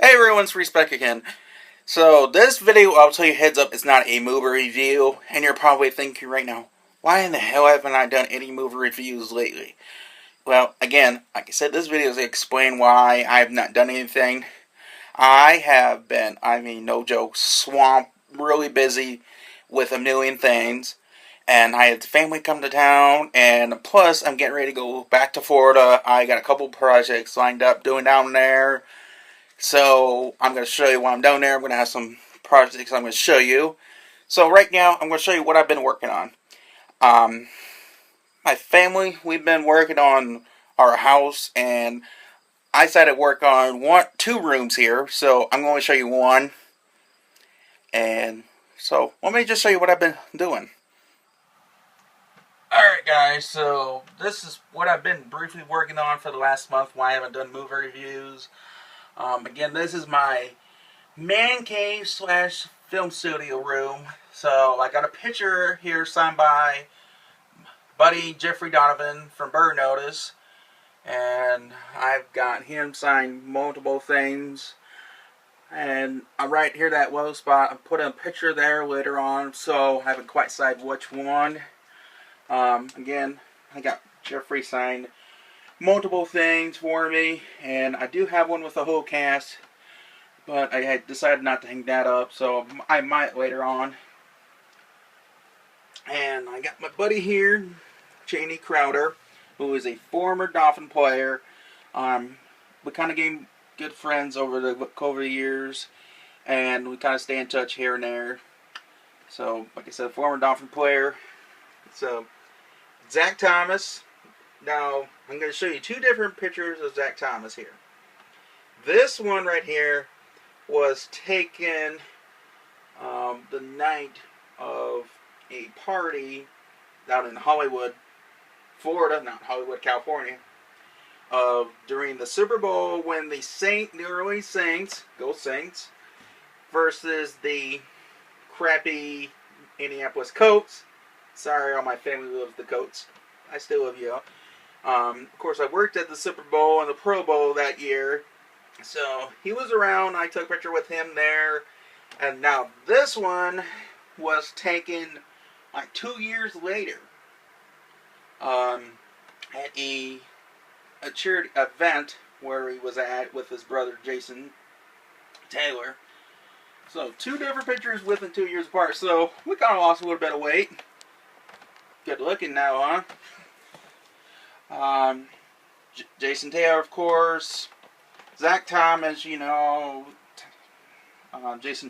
Hey everyone, it's Reese Beck again. So this video, I'll tell you heads up, it's not a movie review, and you're probably thinking right now, why in the hell haven't I done any movie reviews lately? Well, again, like I said, this video is to explain why I have not done anything. I have been, no joke, swamped, really busy with a million things, and I had family come to town, and plus I'm getting ready to go back to Florida. I got a couple projects lined up doing down there. So I'm going to show you while I'm down there. I'm going to have some projects I'm going to show you. So right now, I'm going to show you what I've been working on. Um, my family, we've been working on our house, and I decided to work on two rooms here. So I'm going to show you one. And so let me just show you what I've been doing. Alright guys, so this is what I've been briefly working on for the last month, why I haven't done movie reviews. Again, this is my man cave slash film studio room. So I got a picture here signed by buddy Jeffrey Donovan from Bird Notice, and I've got him sign multiple things. And right here, that low spot, I put a picture there later on, so I haven't quite decided which one. Again, I got Jeffrey signed multiple things for me, and I do have one with the whole cast, but I had decided not to hang that up, so I might later on. And I got my buddy here, Cheney Crowder, who is a former Dolphin player. We kind of became good friends over the years, and we kind of stay in touch here and there. So, like I said, former Dolphin player. So, Zach Thomas. Now, I'm going to show you two different pictures of Zach Thomas here. This one right here was taken the night of a party down in Hollywood, Florida, not Hollywood, California, during the Super Bowl when the New Orleans Saints, go Saints, versus the crappy Indianapolis Colts. Sorry, all my family loves the Colts. I still love you. Of course, I worked at the Super Bowl and the Pro Bowl that year, so he was around. I took a picture with him there, and now this one was taken like 2 years later at a charity event where he was at with his brother Jason Taylor. So two different pictures within 2 years apart. So we kind of lost a little bit of weight. Good looking now, huh? Jason Taylor, of course. Zach Thomas, Jason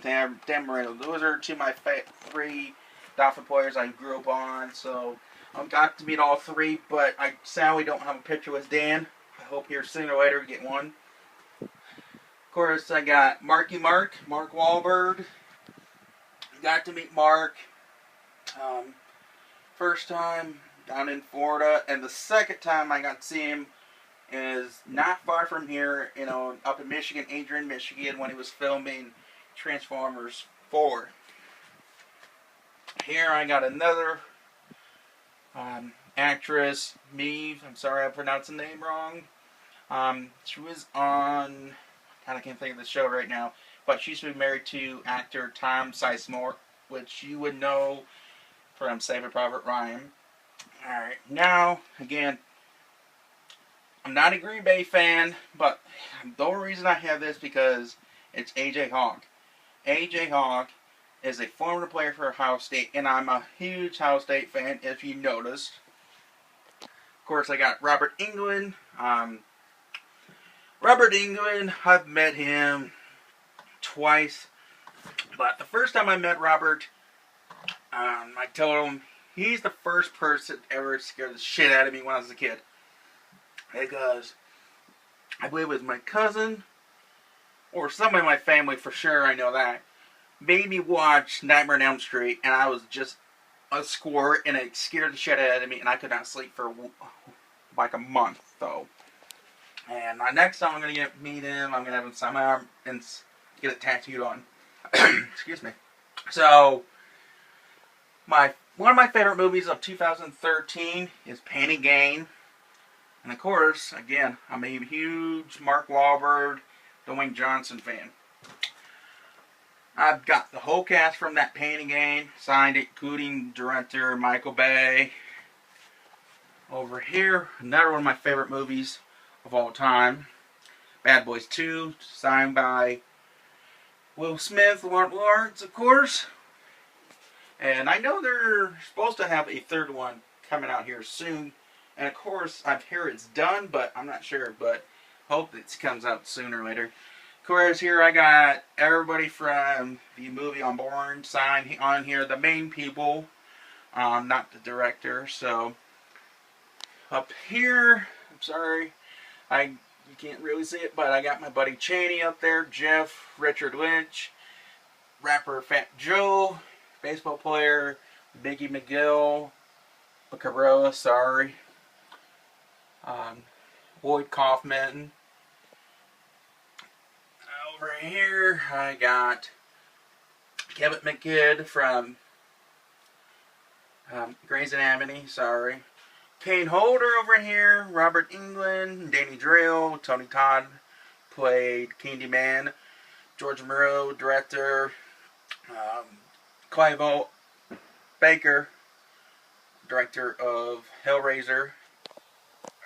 Taylor, Dan Marino. Those are two of my three Dolphin players I grew up on. So I got to meet all three, but I sadly don't have a picture with Dan. I hope here sooner or later we get one. Of course, I got Mark Wahlberg. Got to meet Mark. First time down in Florida, and the second time I got to see him is not far from here, up in Michigan, Adrian, Michigan, when he was filming Transformers 4. Here I got another actress, Maeve. I'm sorry I pronounced the name wrong. She was on, I can't think of the show right now, but she's been married to actor Tom Sizemore, which you would know from Saving Private Ryan. Alright, now, again, I'm not a Green Bay fan, but the only reason I have this because it's A.J. Hawk. A.J. Hawk is a former player for Ohio State, and I'm a huge Ohio State fan, if you noticed. Of course, I got Robert Englund. Robert Englund, I've met him twice, but the first time I met Robert, I told him he's the first person ever scared the shit out of me when I was a kid. Because I believe it was my cousin, or somebody in my family for sure, I know that, made me watch Nightmare on Elm Street, and I was just a squirt, and it scared the shit out of me, and I could not sleep for like a month, though. And next time I'm going to meet him, I'm going to have him sign my arm and get it tattooed on. Excuse me. So, one of my favorite movies of 2013 is Pain and Gain. And of course, again, I'm a huge Mark Wahlberg Dwayne Johnson fan. I've got the whole cast from that painting game, signed it, including director Michael Bay. Over here, another one of my favorite movies of all time, Bad Boys 2, signed by Will Smith, Lawrence, of course. And I know they're supposed to have a third one coming out here soon. And of course, I hear it's done, but I'm not sure. But hope it comes out sooner or later. Of course, here I got everybody from the movie on board signed on here. The main people, not the director. So up here, I'm sorry, you can't really see it, but I got my buddy Cheney up there, Jeff, Richard Lynch, rapper Fat Joe, baseball player Biggie McGill, Carolla, sorry, Lloyd Kaufman. Over here, I got Kevin McKidd from Grey's Anatomy, sorry. Kane Holder over here, Robert Englund, Danny Drill, Tony Todd played Candyman, George Murrow, director, Clive Baker, director of Hellraiser.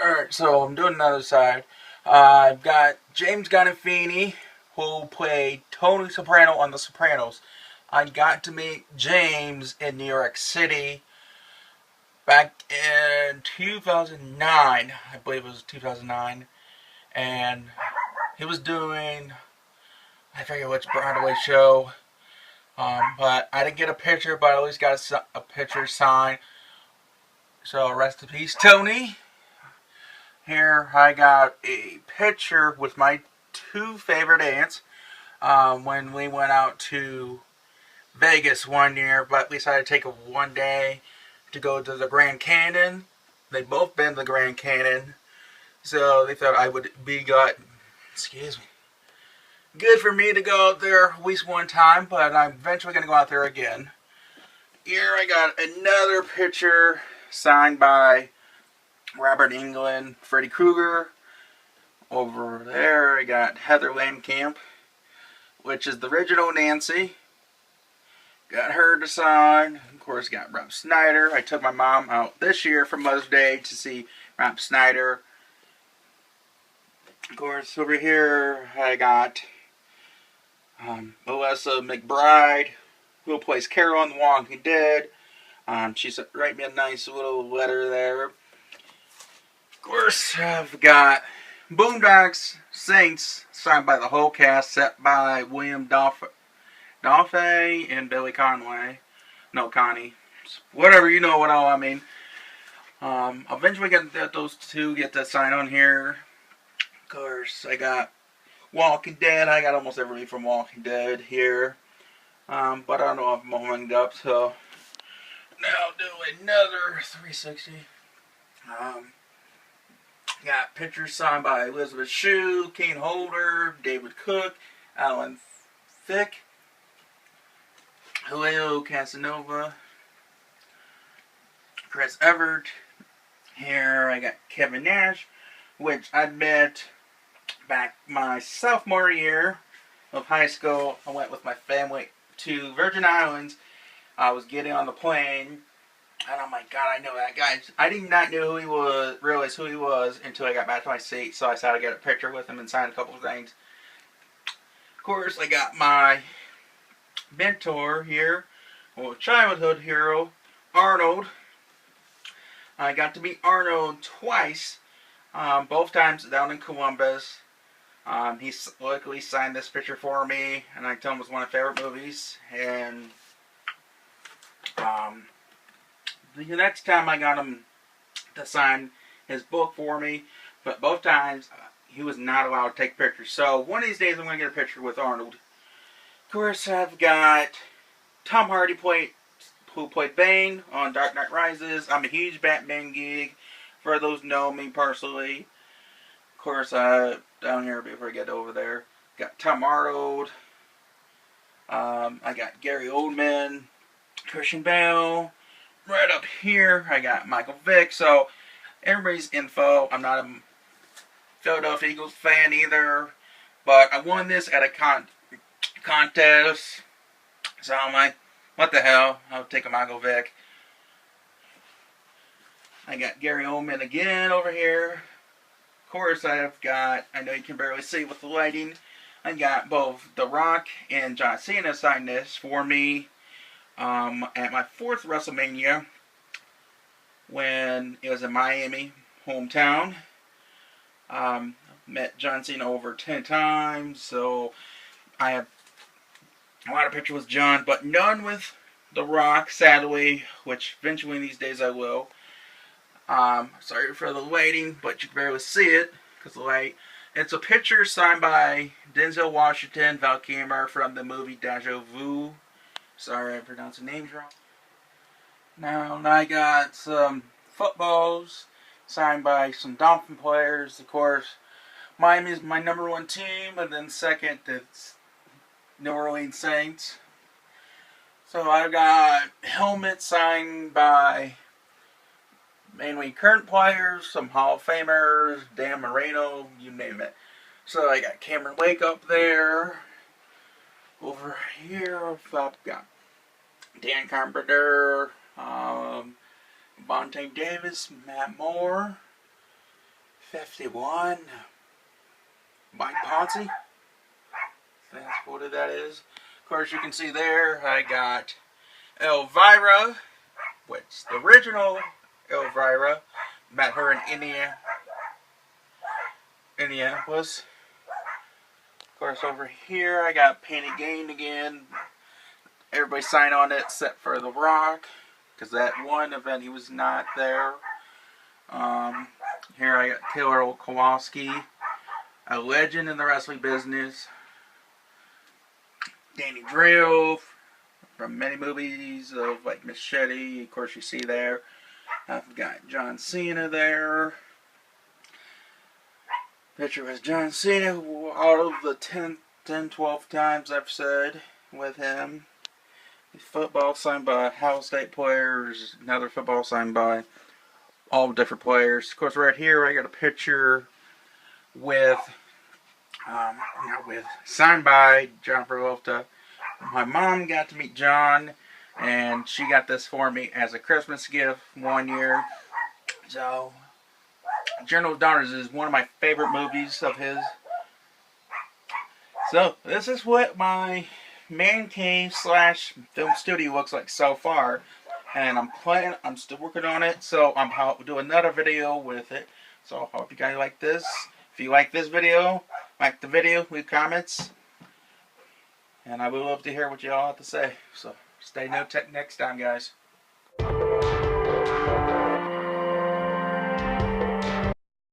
Alright, so I'm doing another side. I've got James Gandolfini, who played Tony Soprano on The Sopranos. I got to meet James in New York City back in 2009, I believe it was 2009, and he was doing, I forget which Broadway show, but I didn't get a picture, but I at least got a picture signed, so rest in peace, Tony. Here I got a picture with my two favorite aunts, when we went out to Vegas one year, but we decided to take a one day to go to the Grand Canyon. They both been to the Grand Canyon, so they thought I would be good for me to go out there at least one time, but I'm eventually going to go out there again. Here I got another picture signed by Robert Englund, Freddy Krueger. Over there I got Heather Langenkamp, which is the original Nancy. Got her to sign. Of course, got Rob Schneider. I took my mom out this year for Mother's Day to see Rob Schneider. Of course, over here I got Melissa McBride, who plays Carol on The Walking Dead. She wrote me a nice little letter there. Of course, I've got Boondocks Saints, signed by the whole cast, set by William Dafoe and Billy Conway. No, Connie. Whatever, you know what all I mean. Eventually get those two get to sign on here. Of course, I got Walking Dead. I got almost everybody from Walking Dead here. But I don't know if I'm warming up, so now I'll do another 360. Got pictures signed by Elizabeth Shue, Kane Holder, David Cook, Alan Thicke, Helio Casanova, Chris Everett. Here I got Kevin Nash, which I met back my sophomore year of high school. I went with my family to Virgin Islands. I was getting on the plane, and oh my god, I know that guy. I did not know who he was, realize who he was, until I got back to my seat, so I decided to get a picture with him and sign a couple of things. Of course, I got my mentor here, or childhood hero, Arnold. I got to meet Arnold twice, both times down in Columbus. He luckily signed this picture for me, and I told him it was one of my favorite movies. And the next time I got him to sign his book for me, but both times he was not allowed to take pictures. So one of these days I'm going to get a picture with Arnold. Of course, I've got Tom Hardy who played Bane on Dark Knight Rises. I'm a huge Batman geek. For those who know me personally. Of course, down here before I get over there, got Tom Arnold. I got Gary Oldman, Christian Bale. Right up here, I got Michael Vick. So everybody's info. I'm not a Philadelphia Eagles fan either, But I won this at a contest. So I'm like, what the hell? I'll take a Magovic. I got Gary Oldman again over here. Of course, I've got, I know you can barely see with the lighting, I got both The Rock and John Cena sign this for me at my 4th WrestleMania when it was in Miami, hometown. Met John Cena over 10 times, so I have a lot of pictures with John, but none with The Rock, sadly, which eventually these days I will. Sorry for the lighting, but you can barely see it because of the light. It's a picture signed by Denzel Washington, Val Kilmer from the movie Deja Vu. Sorry I pronounced the names wrong. Now I got some footballs signed by some Dolphin players. Of course, Miami is my #1 team, and then second it's New Orleans Saints. So I've got helmets signed by mainly current players, some Hall of Famers, Dan Marino, you name it. So I got Cameron Wake up there. Over here I've got Dan Carpenter, Vontae Davis, Matt Moore, 51, Mike Ponce. That's what that is. Of course, you can see there I got Elvira, which the original Elvira, met her in Indianapolis. Of course, over here I got Painted Gain again. Everybody signed on it except for The Rock, because that one event he was not there. Here I got Taylor Kowalski, a legend in the wrestling business. Danny Drill from many movies of like Machete, of course you see there. I've got John Cena there. Picture with John Cena, out of the 12 times I've said with him. Football signed by Ohio State players, another football signed by all different players. Of course, right here I got a picture with, signed by John Travolta. My mom got to meet John, and she got this for me as a Christmas gift one year. So, Journal of Daughters is one of my favorite movies of his. So, this is what my man cave / film studio looks like so far. And I'm still working on it, so I'll do another video with it. So, I hope you guys like this. If you like this video, like the video, leave comments. And I would love to hear what y'all have to say. So, stay tuned next time, guys.